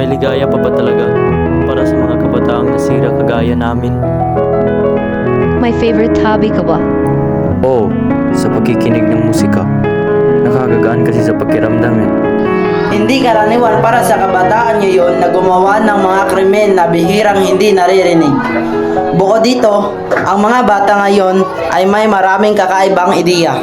May ligaya pa ba talaga para sa mga kabataang nasira kagaya namin? My favorite hobby ka ba? Oo, sa pagkikinig ng musika. Nakakagaan kasi sa pakiramdam eh. Hindi karaniwan para sa kabataan ngayon na gumawa ng mga krimen na bihirang hindi naririnig. Bukod dito, ang mga bata ngayon ay may maraming kakaibang ideya.